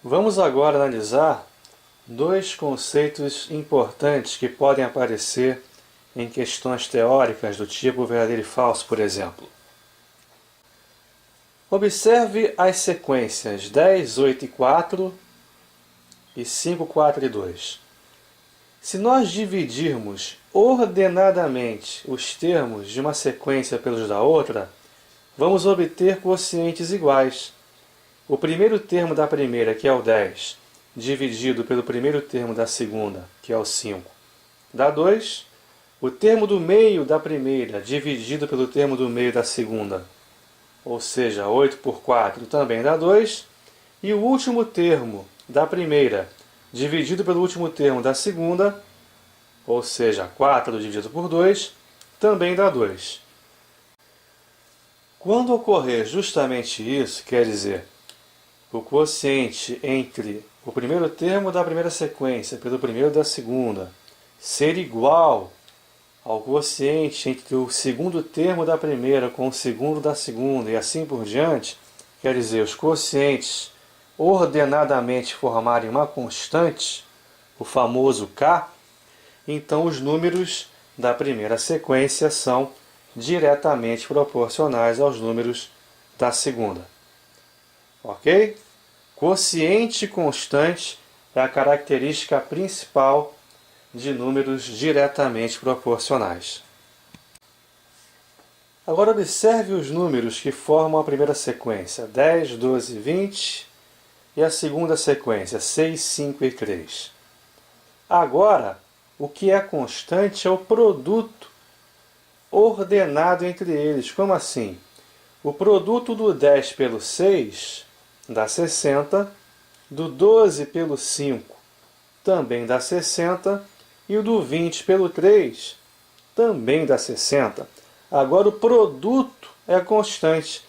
Vamos agora analisar dois conceitos importantes que podem aparecer em questões teóricas do tipo verdadeiro e falso, por exemplo. Observe as sequências 10, 8 e 4 e 5, 4 e 2. Se nós dividirmos ordenadamente os termos de uma sequência pelos da outra, vamos obter quocientes iguais. O primeiro termo da primeira, que é o 10, dividido pelo primeiro termo da segunda, que é o 5, dá 2. O termo do meio da primeira, dividido pelo termo do meio da segunda, ou seja, 8 por 4, também dá 2. E o último termo da primeira, dividido pelo último termo da segunda, ou seja, 4 dividido por 2, também dá 2. Quando ocorrer justamente isso, quer dizer, o quociente entre o primeiro termo da primeira sequência pelo primeiro da segunda ser igual ao quociente entre o segundo termo da primeira com o segundo da segunda e assim por diante, quer dizer, os quocientes ordenadamente formarem uma constante, o famoso K, então os números da primeira sequência são diretamente proporcionais aos números da segunda. Ok? Quociente constante é a característica principal de números diretamente proporcionais. Agora observe os números que formam a primeira sequência, 10, 12, 20, e a segunda sequência, 6, 5 e 3. Agora, o que é constante é o produto ordenado entre eles. Como assim? O produto do 10 pelo 6 dá 60, do 12 pelo 5 também dá 60, e o do 20 pelo 3 também dá 60. Agora o produto é constante.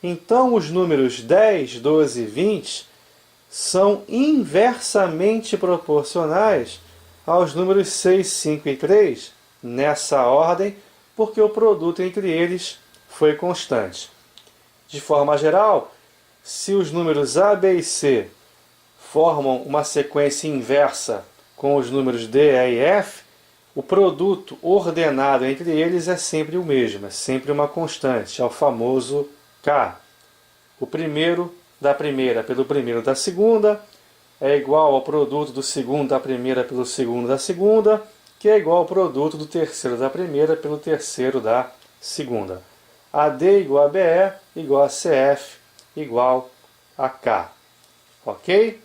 Então os números 10, 12 e 20 são inversamente proporcionais aos números 6, 5 e 3, nessa ordem, porque o produto entre eles foi constante. De forma geral, se os números A, B e C formam uma sequência inversa com os números D, E e F, o produto ordenado entre eles é sempre o mesmo, é sempre uma constante, é o famoso K. O primeiro da primeira pelo primeiro da segunda é igual ao produto do segundo da primeira pelo segundo da segunda, que é igual ao produto do terceiro da primeira pelo terceiro da segunda. AD igual a BE igual a CF igual a K. Ok?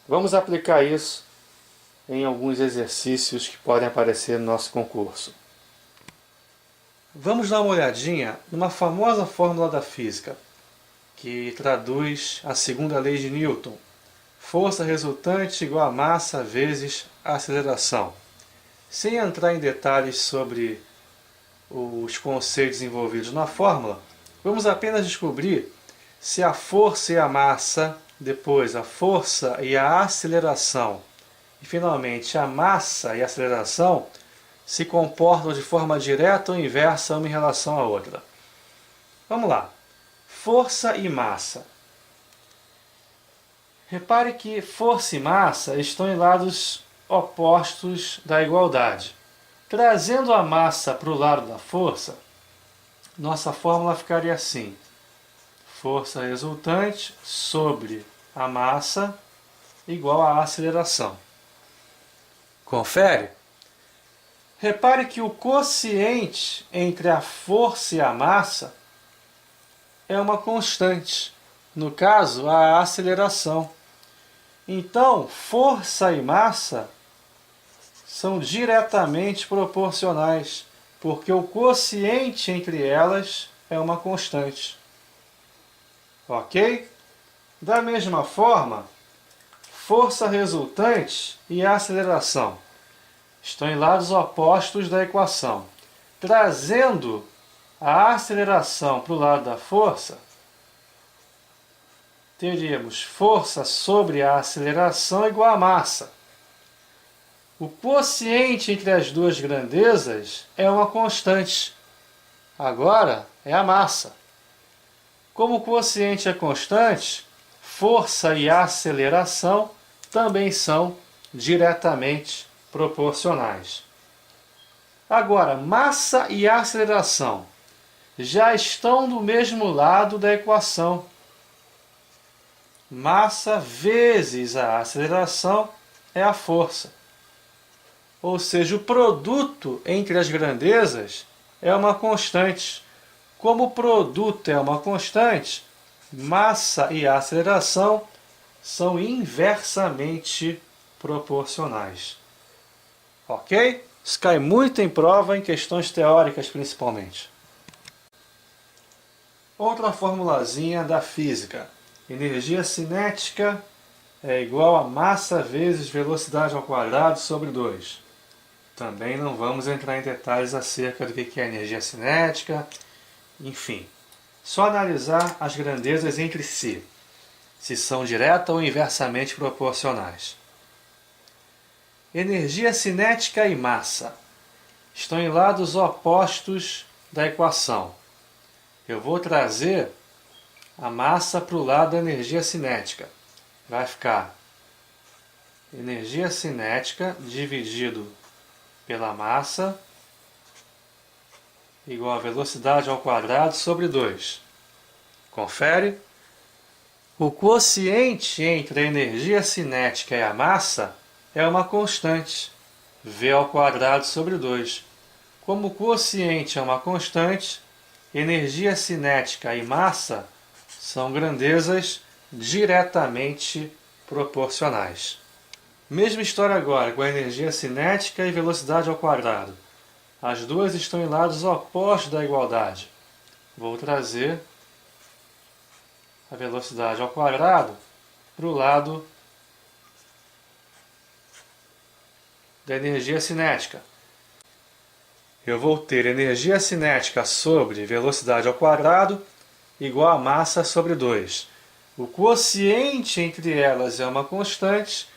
Vamos aplicar isso em alguns exercícios que podem aparecer no nosso concurso. Vamos dar uma olhadinha numa famosa fórmula da física, que traduz a segunda lei de Newton. Força resultante igual a massa vezes a aceleração. Sem entrar em detalhes sobre os conceitos envolvidos na fórmula, vamos apenas descobrir se a força e a massa, depois a força e a aceleração, e finalmente a massa e a aceleração se comportam de forma direta ou inversa uma em relação à outra. Vamos lá. Força e massa. Repare que força e massa estão em lados opostos da igualdade. Trazendo a massa para o lado da força, nossa fórmula ficaria assim: força resultante sobre a massa igual a aceleração. Confere? Repare que o quociente entre a força e a massa é uma constante, no caso, a aceleração. Então, força e massa são diretamente proporcionais, porque o quociente entre elas é uma constante. Ok? Da mesma forma, força resultante e aceleração estão em lados opostos da equação. Trazendo a aceleração para o lado da força, teríamos força sobre a aceleração igual a massa. O quociente entre as duas grandezas é uma constante. Agora é a massa. Como o quociente é constante, força e aceleração também são diretamente proporcionais. Agora, massa e aceleração já estão do mesmo lado da equação. Massa vezes a aceleração é a força. Ou seja, o produto entre as grandezas é uma constante. Como o produto é uma constante, massa e aceleração são inversamente proporcionais. Ok? Isso cai muito em prova em questões teóricas, principalmente. Outra formulazinha da física. Energia cinética é igual a massa vezes velocidade ao quadrado sobre 2. Também não vamos entrar em detalhes acerca do que é energia cinética, enfim. Só analisar as grandezas entre si, se são direta ou inversamente proporcionais. Energia cinética e massa estão em lados opostos da equação. Eu vou trazer a massa para o lado da energia cinética. Vai ficar energia cinética dividido pela massa igual a velocidade ao quadrado sobre 2. Confere? O quociente entre a energia cinética e a massa é uma constante, v ao quadrado sobre 2. Como o quociente é uma constante, energia cinética e massa são grandezas diretamente proporcionais. Mesma história agora com a energia cinética e velocidade ao quadrado. As duas estão em lados opostos da igualdade. Vou trazer a velocidade ao quadrado para o lado da energia cinética. Eu vou ter energia cinética sobre velocidade ao quadrado igual a massa sobre 2. O quociente entre elas é uma constante,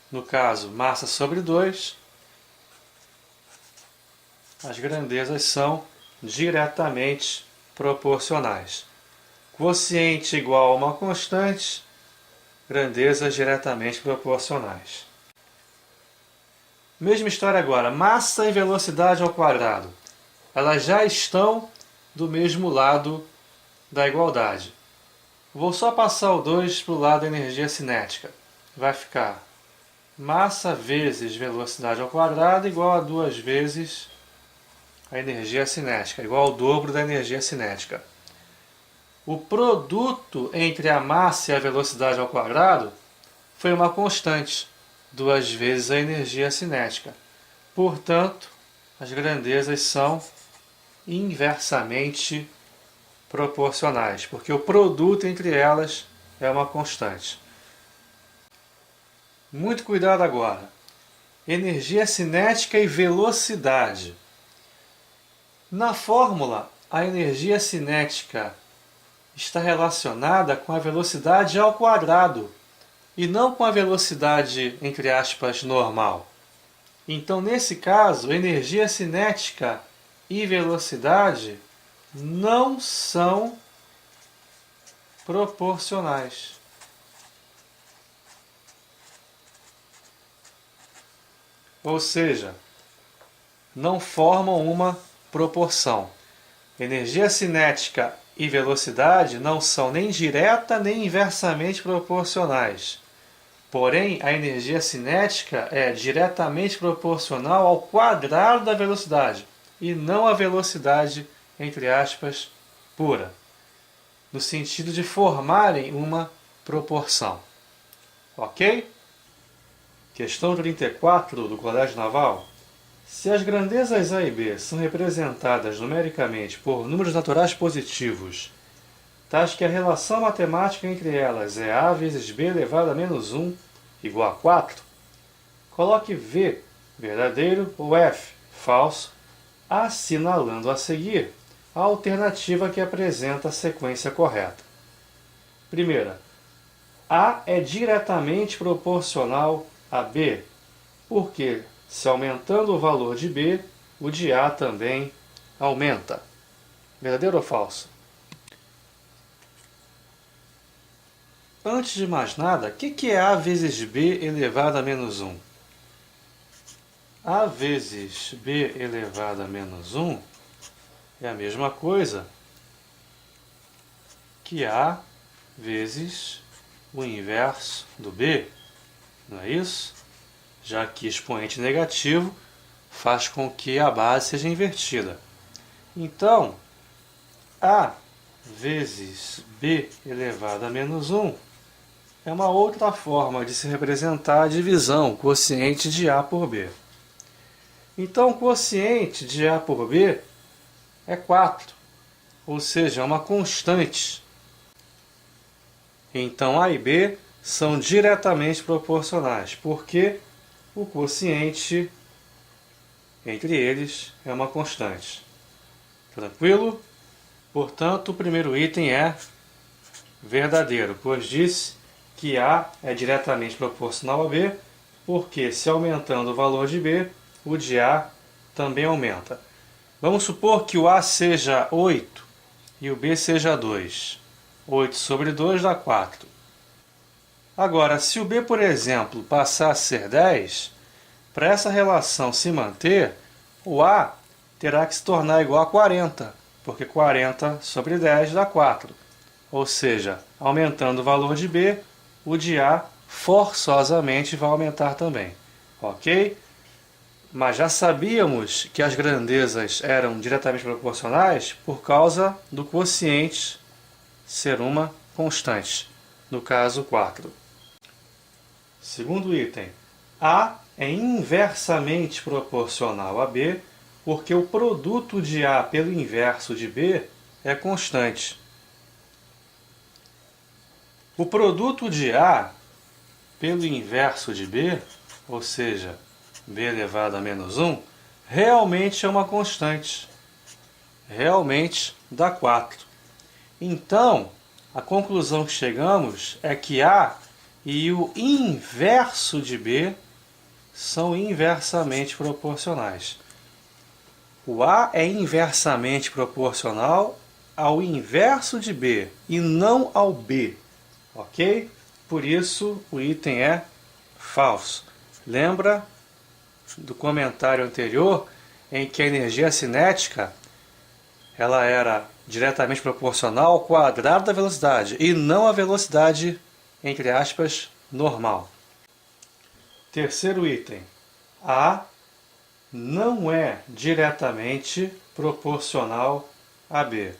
no caso, massa sobre 2. As grandezas são diretamente proporcionais. Quociente igual a uma constante, grandezas diretamente proporcionais. Mesma história agora, massa e velocidade ao quadrado. Elas já estão do mesmo lado da igualdade. Vou só passar o 2 para o lado da energia cinética. Vai ficar massa vezes velocidade ao quadrado igual a 2 vezes a energia cinética, igual ao dobro da energia cinética. O produto entre a massa e a velocidade ao quadrado foi uma constante, 2 vezes a energia cinética. Portanto, as grandezas são inversamente proporcionais, porque o produto entre elas é uma constante. Muito cuidado agora. Energia cinética e velocidade. Na fórmula, a energia cinética está relacionada com a velocidade ao quadrado e não com a velocidade, entre aspas, normal. Então, nesse caso, energia cinética e velocidade não são proporcionais. Ou seja, não formam uma proporção. Energia cinética e velocidade não são nem direta nem inversamente proporcionais. Porém, a energia cinética é diretamente proporcional ao quadrado da velocidade e não à velocidade, entre aspas, pura, no sentido de formarem uma proporção. Ok? Questão 34 do Colégio Naval. Se as grandezas A e B são representadas numericamente por números naturais positivos, tais que a relação matemática entre elas é A vezes B elevado a menos 1 igual a 4, coloque V, verdadeiro, ou F, falso, assinalando a seguir a alternativa que apresenta a sequência correta. Primeira, A é diretamente proporcional a B, porque, se aumentando o valor de B, o de A também aumenta. Verdadeiro ou falso? antes de mais nada, o que é A vezes B elevado a menos 1? A vezes B elevado a menos 1 é a mesma coisa que A vezes o inverso do B, não é isso? Já que expoente negativo faz com que a base seja invertida. Então, A vezes B elevado a menos 1 é uma outra forma de se representar a divisão, quociente de A por B. Então, o quociente de A por B é 4, ou seja, é uma constante. Então, A e B são diretamente proporcionais, porque o quociente entre eles é uma constante. Tranquilo? Portanto, o primeiro item é verdadeiro, pois disse que A é diretamente proporcional a B, porque se aumentando o valor de B, o de A também aumenta. Vamos supor que o A seja 8 e o B seja 2. 8 sobre 2 dá 4. Agora, se o B, por exemplo, passar a ser 10, para essa relação se manter, o A terá que se tornar igual a 40, porque 40 sobre 10 dá 4. Ou seja, aumentando o valor de B, o de A forçosamente vai aumentar também. Ok? Mas já sabíamos que as grandezas eram diretamente proporcionais por causa do quociente ser uma constante, no caso 4. Segundo item, A é inversamente proporcional a B porque o produto de A pelo inverso de B é constante. O produto de A pelo inverso de B, ou seja, B elevado a menos 1, realmente é uma constante. Realmente dá 4. Então, a conclusão que chegamos é que A e o inverso de B são inversamente proporcionais. O A é inversamente proporcional ao inverso de B e não ao B, ok? Por isso, o item é falso. Lembra do comentário anterior em que a energia cinética ela era diretamente proporcional ao quadrado da velocidade e não à velocidade, entre aspas, normal. Terceiro item. A não é diretamente proporcional a B.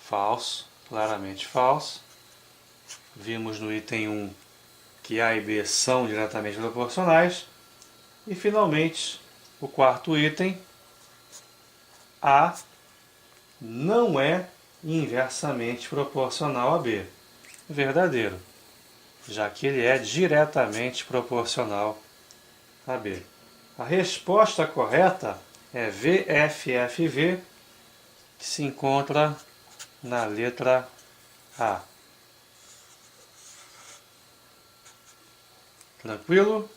Falso, claramente falso. Vimos no item 1 que A e B são diretamente proporcionais. E, finalmente, o quarto item. A não é inversamente proporcional a B. Verdadeiro, já que ele é diretamente proporcional a B. A resposta correta é VFFV, que se encontra na letra A. Tranquilo?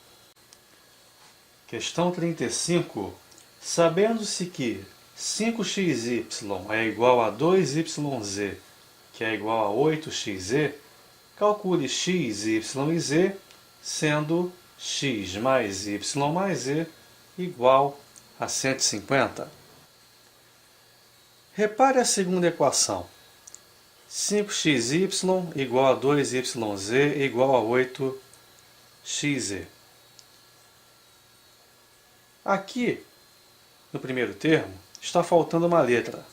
Questão 35. Sabendo-se que 5xy é igual a 2yz, que é igual a 8xz, calcule x, y e z, sendo x mais y mais z igual a 150. Repare a segunda equação. 5xy igual a 2yz igual a 8xz. Aqui, no primeiro termo, está faltando uma letra,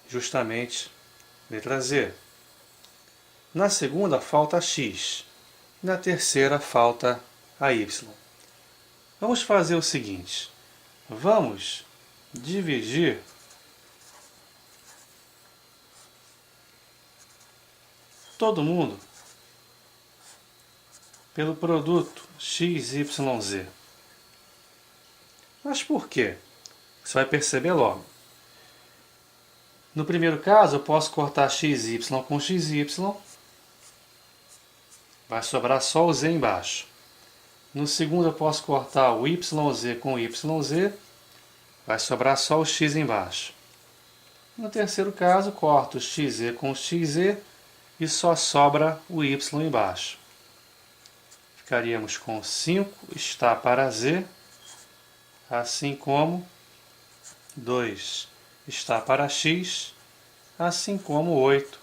justamente letra Z. Na segunda falta x, e na terceira falta a y. Vamos fazer o seguinte, vamos dividir todo mundo pelo produto XYZ. Mas por quê? Você vai perceber logo. No primeiro caso, eu posso cortar XY com XY, vai sobrar só o Z embaixo. No segundo, eu posso cortar o YZ com YZ, vai sobrar só o X embaixo. No terceiro caso, corto o XZ com XZ e só sobra o y embaixo. Ficaríamos com 5 está para z, assim como 2 está para x, assim como 8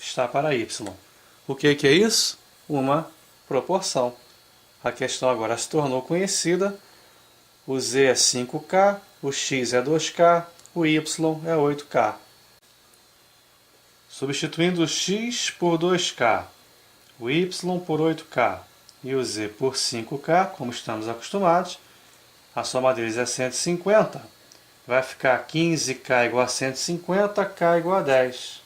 está para y. O que é isso? Uma proporção. A questão agora se tornou conhecida. O z é 5k, o x é 2k, o y é 8k. Substituindo o x por 2k, o y por 8k e o z por 5k, como estamos acostumados, a soma deles é 150. Vai ficar 15k igual a 150, k igual a 10.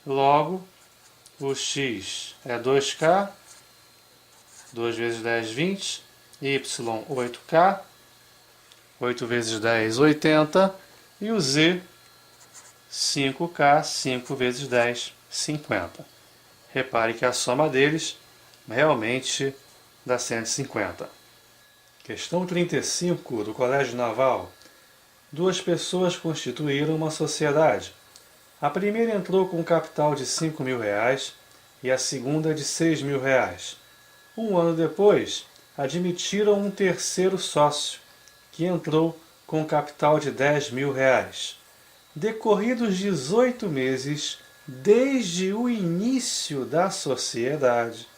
Logo, o x é 2k, 2 vezes 10, 20, y, 8k, 8 vezes 10, 80, e o z, 5k, 5 vezes 10, 50. Repare que a soma deles realmente dá 150. Questão 35 do Colégio Naval. Duas pessoas constituíram uma sociedade. A primeira entrou com um capital de R$ 5.000 e a segunda de R$ 6.000. Um ano depois, admitiram um terceiro sócio, que entrou com um capital de R$ 10.000. Decorridos 18 meses desde o início da sociedade,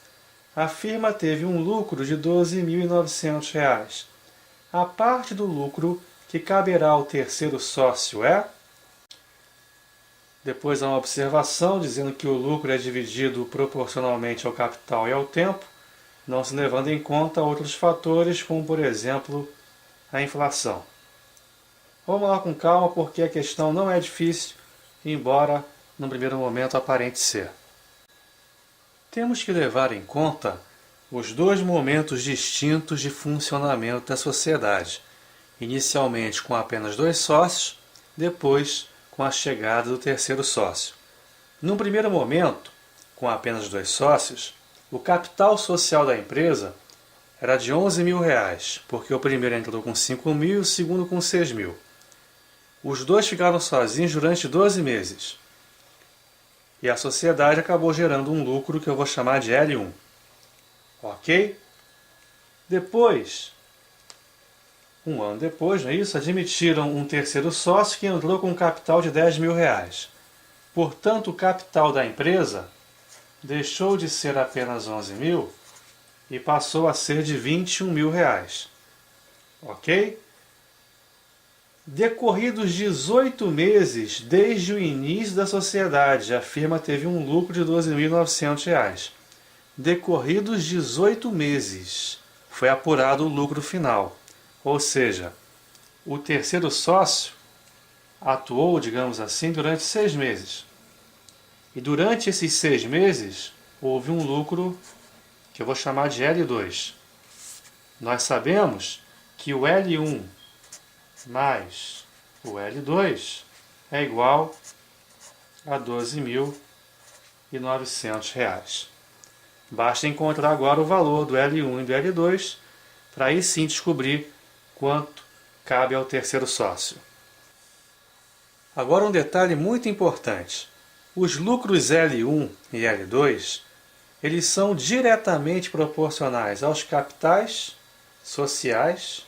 a firma teve um lucro de R$ 12.900. A parte do lucro que caberá ao terceiro sócio é... Depois há uma observação dizendo que o lucro é dividido proporcionalmente ao capital e ao tempo, não se levando em conta outros fatores, como por exemplo a inflação. Vamos lá com calma, porque a questão não é difícil, embora no primeiro momento aparente ser. Temos que levar em conta os dois momentos distintos de funcionamento da sociedade, inicialmente com apenas 2 sócios, depois com a chegada do terceiro sócio. Num primeiro momento, com apenas 2 sócios, o capital social da empresa era de R$ 11.000, porque o primeiro entrou com 5.000 e o segundo com 6.000. Os dois ficaram sozinhos durante 12 meses. E a sociedade acabou gerando um lucro que eu vou chamar de L1. Ok? Depois, um ano depois, não é isso? Admitiram um terceiro sócio que entrou com um capital de R$ 10.000. Portanto, o capital da empresa deixou de ser apenas 11.000 e passou a ser de R$ 21.000. Ok? Decorridos 18 meses desde o início da sociedade, a firma teve um lucro de R$ 12.900. Decorridos 18 meses, foi apurado o lucro final. Ou seja, o terceiro sócio atuou, digamos assim, durante 6 meses. E durante esses 6 meses, houve um lucro que eu vou chamar de L2. Nós sabemos que o L1 mais o L2 é igual a R$ 12.900. Basta encontrar agora o valor do L1 e do L2 para aí sim descobrir quanto cabe ao terceiro sócio. Agora um detalhe muito importante. Os lucros L1 e L2 eles são diretamente proporcionais aos capitais sociais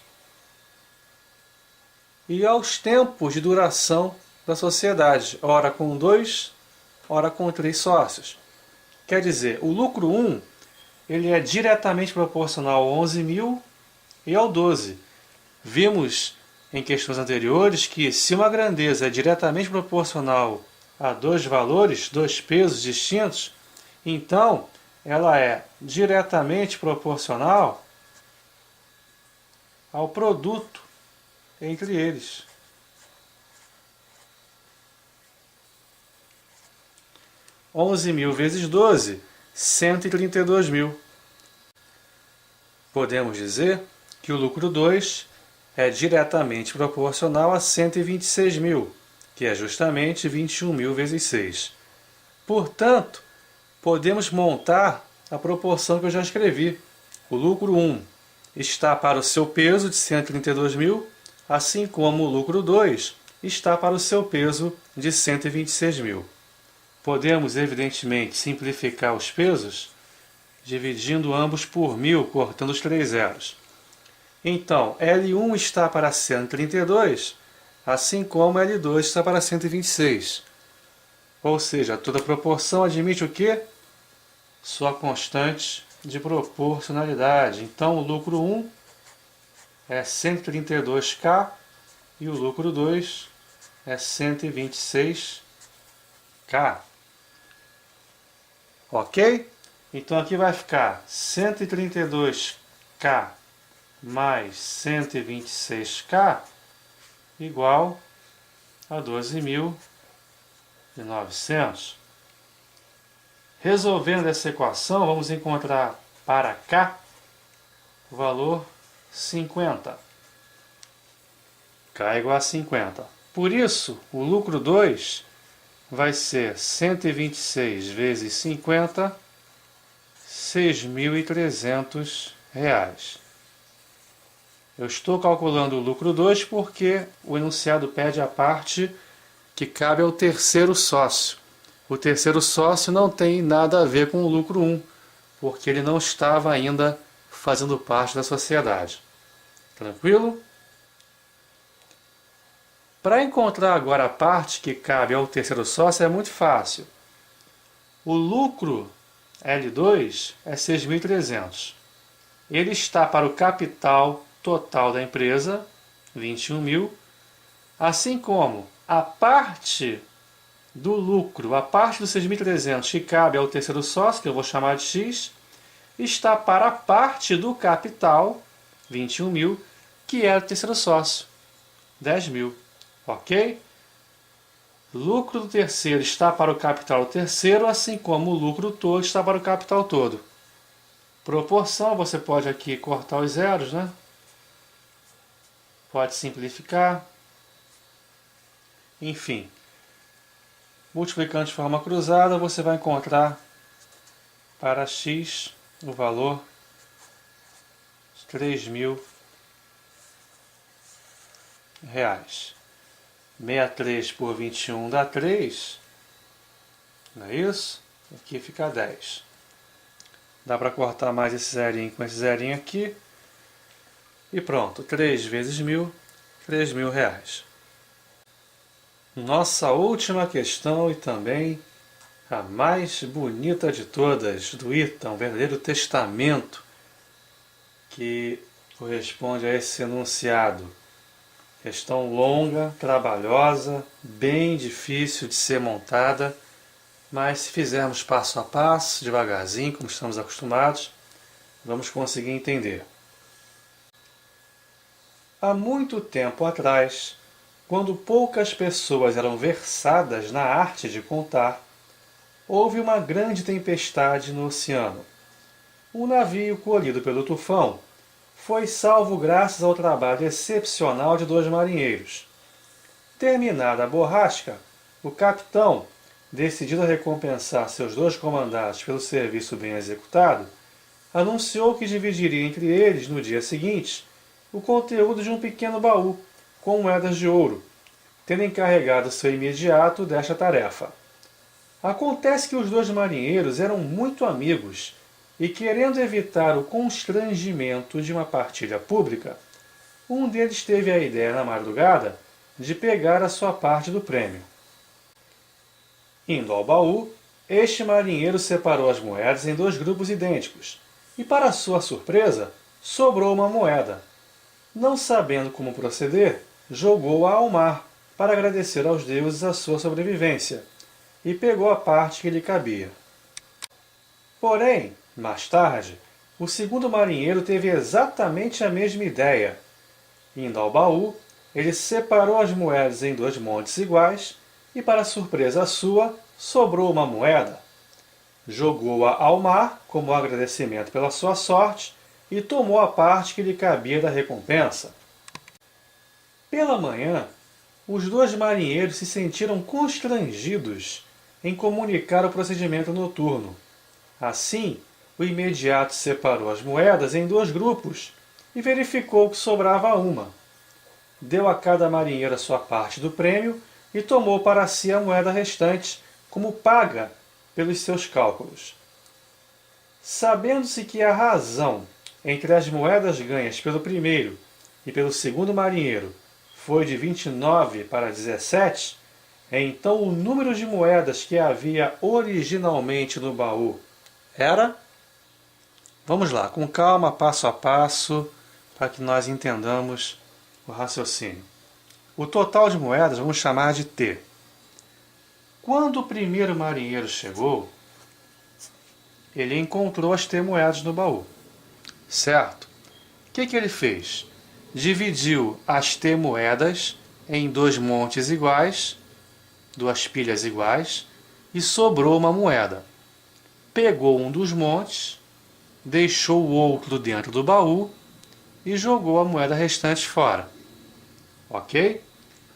e aos tempos de duração da sociedade, ora com 2, ora com 3 sócios. Quer dizer, o lucro 1 ele é diretamente proporcional ao 11.000 e ao 12. Vimos em questões anteriores que se uma grandeza é diretamente proporcional a 2 valores, 2 pesos distintos, então ela é diretamente proporcional ao produto entre eles. R$ 11.000 vezes 12, R$ 132.000. Podemos dizer que o lucro 2 é diretamente proporcional a 126.000, que é justamente 21.000 vezes 6. Portanto, podemos montar a proporção que eu já escrevi. O lucro 1 está para o seu peso de 132.000, assim como o lucro 2 está para o seu peso de 126.000. podemos evidentemente simplificar os pesos dividindo ambos por 1000, cortando os 3 zeros. Então, L1 está para 132, assim como L2 está para 126. Ou seja, toda proporção admite o quê? Sua constante de proporcionalidade. Então, o lucro 1 é 132K e o lucro 2 é 126K. Ok? Então aqui vai ficar 132K mais 126K igual a 12.900. Resolvendo essa equação, vamos encontrar para K o valor 50. K igual a 50. Por isso, o lucro 2 vai ser 126 vezes 50, R$ 6.300. Eu estou calculando o lucro 2 porque o enunciado pede a parte que cabe ao terceiro sócio. O terceiro sócio não tem nada a ver com o lucro 1, porque ele não estava ainda fazendo parte da sociedade. Tranquilo? Para encontrar agora a parte que cabe ao terceiro sócio é muito fácil. O lucro L2 é 6.300. Ele está para o capital total da empresa, 21.000, assim como a parte do lucro, a parte dos 6.300 que cabe ao terceiro sócio, que eu vou chamar de X, está para a parte do capital, 21.000, que é o terceiro sócio, 10.000. Ok? Lucro do terceiro está para o capital do terceiro, assim como o lucro todo está para o capital todo. Proporção, você pode aqui cortar os zeros, né? Pode simplificar. Enfim, multiplicando de forma cruzada, você vai encontrar para x o valor de R$ 3.000. 63 por 21 dá 3, não é isso? Aqui fica 10. Dá para cortar mais esse zerinho com esse zerinho aqui. E pronto, 3 vezes 1.000, R$ 3.000. Nossa última questão e também a mais bonita de todas, do Ita, um verdadeiro testamento que corresponde a esse enunciado. Questão longa, trabalhosa, bem difícil de ser montada, mas se fizermos passo a passo, devagarzinho, como estamos acostumados, vamos conseguir entender. Há muito tempo atrás, quando poucas pessoas eram versadas na arte de contar, houve uma grande tempestade no oceano. O navio colhido pelo tufão foi salvo graças ao trabalho excepcional de 2 marinheiros. Terminada a borrasca, o capitão, decidido a recompensar seus 2 comandados pelo serviço bem executado, anunciou que dividiria entre eles, no dia seguinte, o conteúdo de um pequeno baú, com moedas de ouro, tendo encarregado seu imediato desta tarefa. Acontece que os 2 marinheiros eram muito amigos e, querendo evitar o constrangimento de uma partilha pública, um deles teve a ideia na madrugada de pegar a sua parte do prêmio. Indo ao baú, este marinheiro separou as moedas em 2 grupos idênticos e, para sua surpresa, sobrou uma moeda. Não sabendo como proceder, jogou-a ao mar para agradecer aos deuses a sua sobrevivência e pegou a parte que lhe cabia. Porém, mais tarde, o segundo marinheiro teve exatamente a mesma ideia. Indo ao baú, ele separou as moedas em 2 montes iguais e, para surpresa sua, sobrou uma moeda. Jogou-a ao mar como agradecimento pela sua sorte e tomou a parte que lhe cabia da recompensa. Pela manhã, os 2 marinheiros se sentiram constrangidos em comunicar o procedimento noturno. Assim, o imediato separou as moedas em 2 grupos e verificou que sobrava uma. Deu a cada marinheiro a sua parte do prêmio e tomou para si a moeda restante, como paga pelos seus cálculos. Sabendo-se que a razão entre as moedas ganhas pelo primeiro e pelo segundo marinheiro foi de 29 para 17, então o número de moedas que havia originalmente no baú era... Vamos lá, com calma, passo a passo, para que nós entendamos o raciocínio. O total de moedas vamos chamar de T. Quando o primeiro marinheiro chegou, ele encontrou as T moedas no baú, certo? O que ele fez? Dividiu as T moedas em 2 montes iguais, 2 pilhas iguais, e sobrou uma moeda. Pegou um dos montes, deixou o outro dentro do baú e jogou a moeda restante fora. Ok?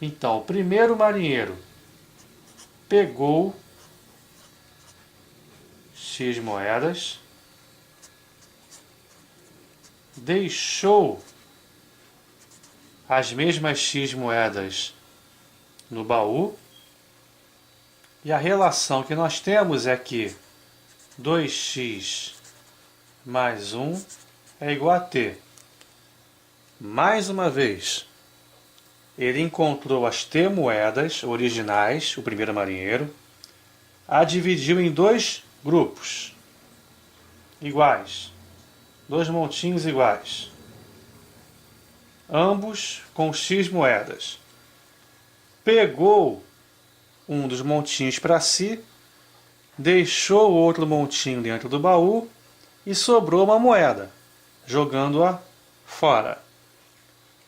Então, o primeiro marinheiro pegou X moedas, deixou as mesmas X moedas no baú, e a relação que nós temos é que 2x mais 1 é igual a T. Mais uma vez, ele encontrou as T moedas originais, o primeiro marinheiro, a dividiu em 2 grupos iguais, 2 montinhos iguais, ambos com X moedas. Pegou um dos montinhos para si, deixou o outro montinho dentro do baú e sobrou uma moeda, jogando-a fora.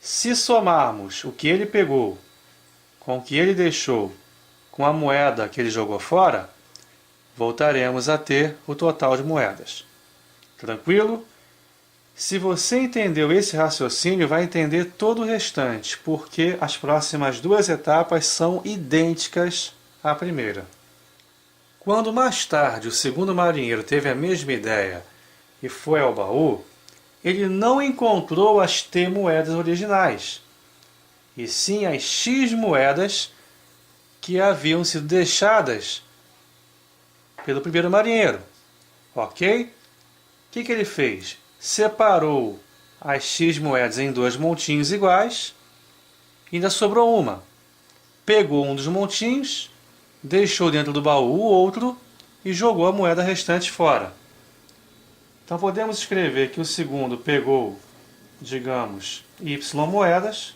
Se somarmos o que ele pegou com o que ele deixou com a moeda que ele jogou fora, voltaremos a ter o total de moedas. Tranquilo? Se você entendeu esse raciocínio, vai entender todo o restante, porque as próximas 2 etapas são idênticas à primeira. Quando mais tarde o segundo marinheiro teve a mesma ideia e foi ao baú, ele não encontrou as T moedas originais, e sim as X moedas que haviam sido deixadas pelo primeiro marinheiro. Ok? O que ele fez? Separou as X moedas em 2 montinhos iguais e ainda sobrou uma. Pegou um dos montinhos, deixou dentro do baú o outro e jogou a moeda restante fora. Então podemos escrever que o segundo pegou, digamos, Y moedas,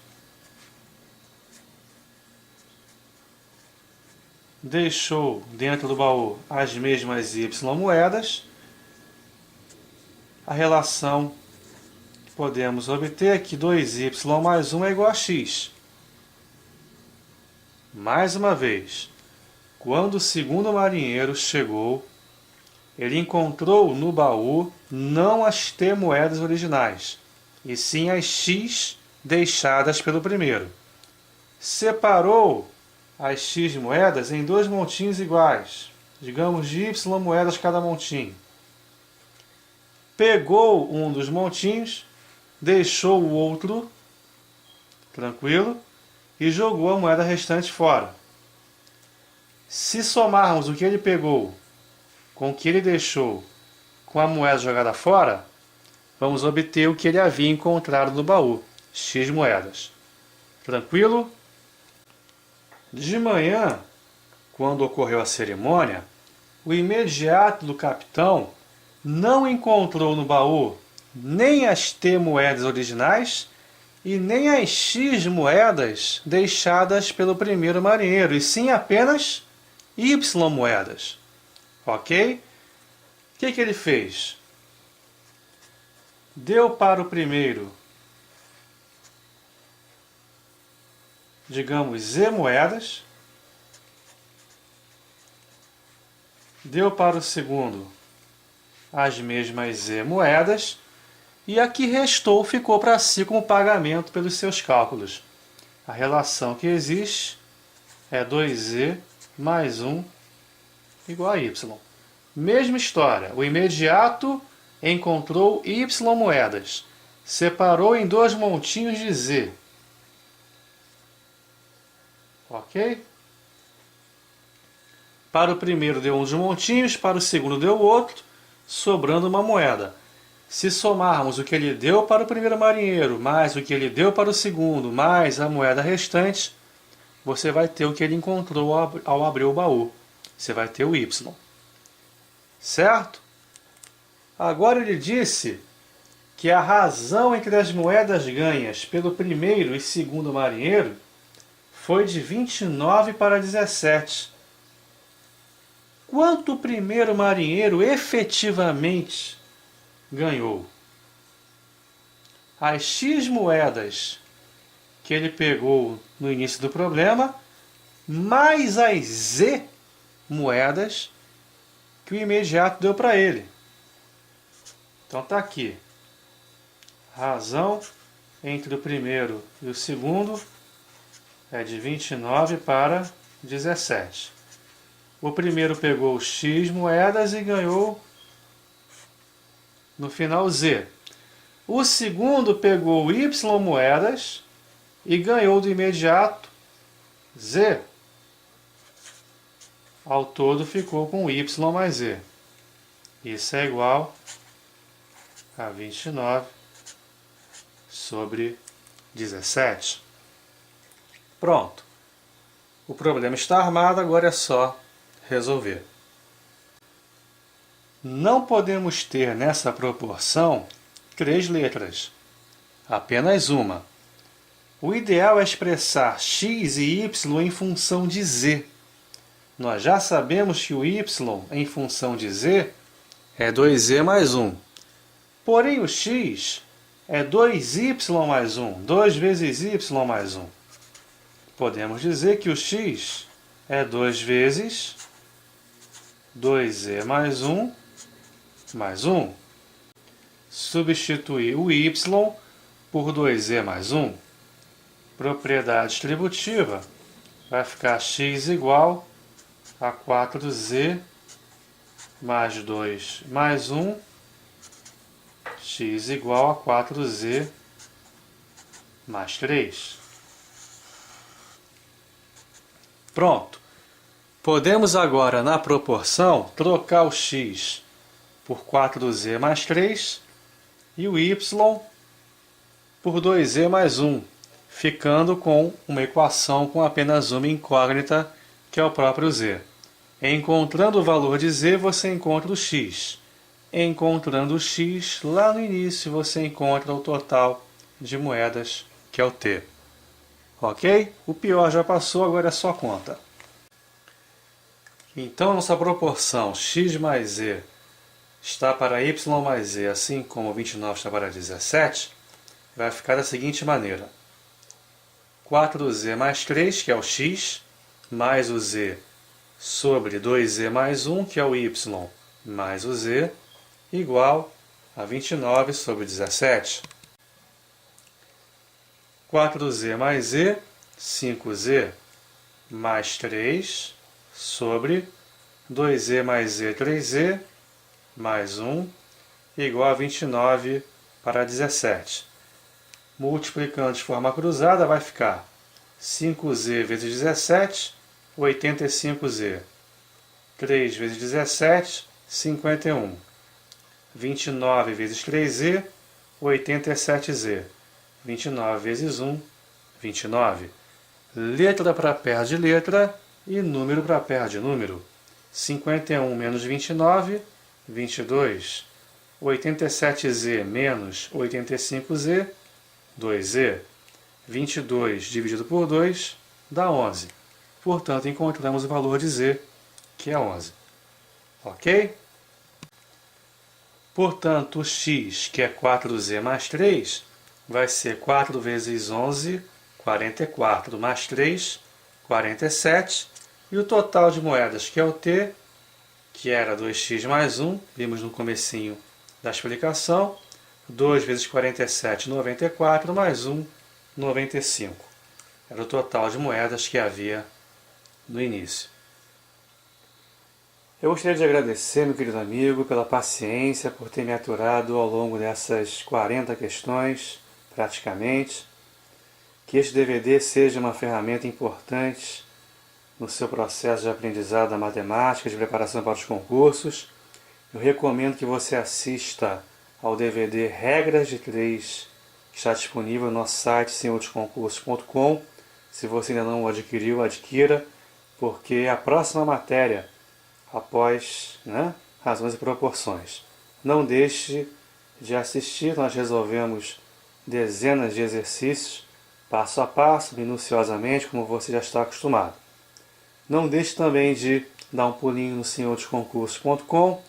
deixou dentro do baú as mesmas Y moedas. A relação que podemos obter é que 2y mais 1 é igual a x. Mais uma vez, quando o segundo marinheiro chegou, ele encontrou no baú não as T moedas originais, e sim as X deixadas pelo primeiro. Separou as X moedas em 2 montinhos iguais, digamos de Y moedas cada montinho. Pegou um dos montinhos, deixou o outro, tranquilo, e jogou a moeda restante fora. Se somarmos o que ele pegou com o que ele deixou com a moeda jogada fora, vamos obter o que ele havia encontrado no baú, X moedas. Tranquilo? De manhã, quando ocorreu a cerimônia, o imediato do capitão não encontrou no baú nem as T moedas originais e nem as X moedas deixadas pelo primeiro marinheiro, e sim apenas Y moedas. Ok? O que ele fez? Deu para o primeiro, digamos, Z moedas. Deu para o segundo as mesmas Z moedas. E a que restou ficou para si como pagamento pelos seus cálculos. A relação que existe é 2Z mais 1 igual a Y. Mesma história, o imediato encontrou Y moedas, separou em 2 montinhos de Z. Ok? Para o primeiro deu um dos montinhos, para o segundo deu outro, sobrando uma moeda. Se somarmos o que ele deu para o primeiro marinheiro, mais o que ele deu para o segundo, mais a moeda restante, você vai ter o que ele encontrou ao abrir o baú. Você vai ter o Y. Certo? Agora ele disse que a razão entre as moedas ganhas pelo primeiro e segundo marinheiro foi de 29 para 17. Quanto o primeiro marinheiro efetivamente ganhou? As X moedas que ele pegou no início do problema, mais as Z moedas que o imediato deu para ele. Então está aqui. Razão entre o primeiro e o segundo é de 29 para 17. O primeiro pegou X moedas e ganhou no final Z. O segundo pegou Y moedas e ganhou do imediato Z. Ao todo ficou com Y mais Z. Isso é igual a 29 sobre 17. Pronto. O problema está armado, agora é só resolver. Não podemos ter nessa proporção 3 letras, apenas uma. O ideal é expressar x e y em função de z. Nós já sabemos que o y em função de z é 2z mais 1. Porém, o x é 2y mais 1, 2 vezes y mais 1. Podemos dizer que o x é 2 vezes 2z mais 1 mais 1. Substituir o y por 2z mais 1. Propriedade distributiva vai ficar x igual a 4z mais 2 mais 1, x igual a 4z mais 3. Pronto. Podemos agora, na proporção, trocar o x por 4z mais 3 e o y por 2z mais 1, ficando com uma equação com apenas uma incógnita, que é o próprio z. Encontrando o valor de z, você encontra o x. Encontrando o x, lá no início você encontra o total de moedas, que é o t. Ok? O pior já passou, agora é só conta. Então, nossa proporção x mais z está para y mais z, assim como 29 está para 17, vai ficar da seguinte maneira. 4z mais 3, que é o x, mais o z sobre 2z mais 1, que é o y, mais o z, igual a 29 sobre 17. 4z mais z, 5z, mais 3, sobre 2z mais z, 3z, mais 1, igual a 29 para 17. Multiplicando de forma cruzada, vai ficar 5z vezes 17, 85z. 3 vezes 17, 51. 29 vezes 3z, 87z. 29 vezes 1, 29. Letra para perto de letra e número para perto de número. 51 menos 29, 22. 87z menos 85z, 2z. 22 dividido por 2 dá 11. Portanto, encontramos o valor de z, que é 11. Ok? Portanto, o x, que é 4z mais 3, vai ser 4 vezes 11, 44, mais 3, 47. E o total de moedas, que é o t, que era 2x mais 1, vimos no comecinho da explicação, 2 vezes 47, 94, mais 1, 95. Era o total de moedas que havia no início. Eu gostaria de agradecer, meu querido amigo, pela paciência, por ter me aturado ao longo dessas 40 questões, praticamente. Que este DVD seja uma ferramenta importante no seu processo de aprendizado da matemática, de preparação para os concursos. Eu recomendo que você assista ao DVD Regras de 3, que está disponível no nosso site senhordesconcursos.com. Se você ainda não o adquiriu, adquira, porque é a próxima matéria após, razões e proporções. Não deixe de assistir, nós resolvemos dezenas de exercícios, passo a passo, minuciosamente, como você já está acostumado. Não deixe também de dar um pulinho no senhordesconcursos.com,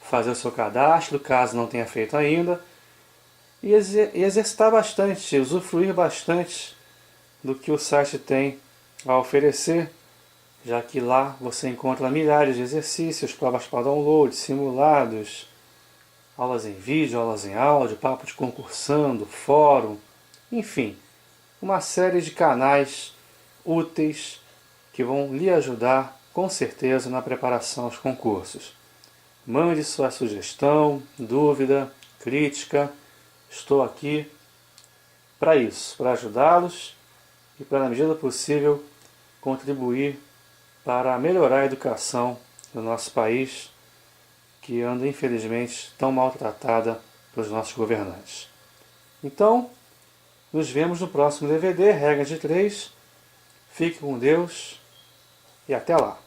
fazer o seu cadastro, caso não tenha feito ainda, e exercitar bastante, usufruir bastante do que o site tem a oferecer, já que lá você encontra milhares de exercícios, provas para download, simulados, aulas em vídeo, aulas em áudio, papo de concursando, fórum, enfim, uma série de canais úteis que vão lhe ajudar, com certeza, na preparação aos concursos. Mande sua sugestão, dúvida, crítica. Estou aqui para isso, para ajudá-los e para, na medida do possível, contribuir para melhorar a educação do nosso país, que anda, infelizmente, tão maltratada pelos nossos governantes. Então, nos vemos no próximo DVD, Regras de 3. Fique com Deus e até lá!